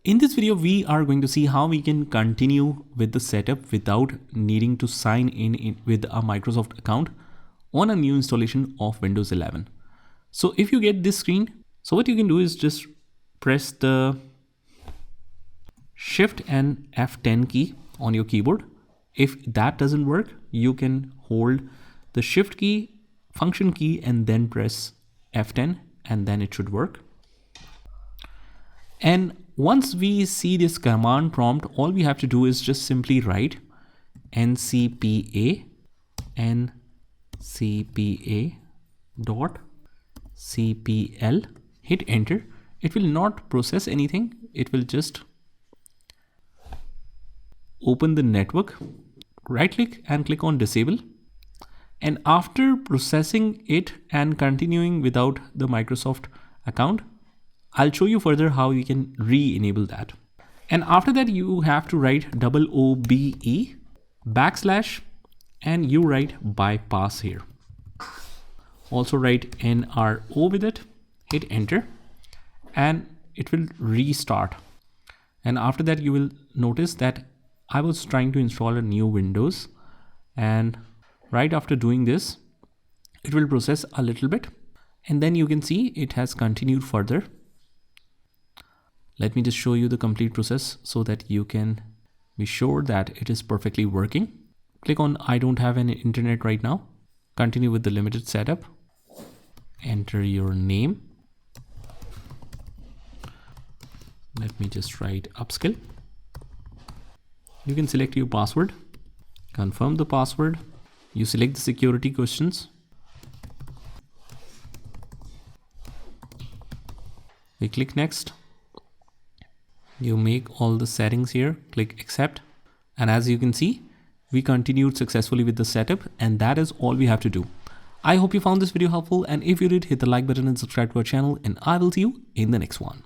In this video, we are going to see how we can continue with the setup without needing to sign in with a Microsoft account on a new installation of Windows 11. So if you get this screen, so what you can do is just press the Shift and F10 key on your keyboard. If that doesn't work, you can hold the Shift key, Function key, and then press F10, and then it should work. And once we see this command prompt, all we have to do is just simply write ncpa dot cpl, hit enter. It will not process anything. It will just open the network, right click and click on disable. And after processing it and continuing without the Microsoft account, I'll show you further how you can re-enable that. And after that, you have to write OBE / and you write bypass here. Also write NRO with it, hit enter, and it will restart. And after that, you will notice that I was trying to install a new Windows, and right after doing this, it will process a little bit, and then you can see it has continued further. Let me just show you the complete process so that you can be sure that it is perfectly working. Click on I don't have any internet right now. Continue with the limited setup. Enter your name. Let me just write Upskill. You can select your password. Confirm the password. You select the security questions. We click next. You make all the settings here, click accept. And as you can see, we continued successfully with the setup, and that is all we have to do. I hope you found this video helpful, and if you did, hit the like button and subscribe to our channel, and I will see you in the next one.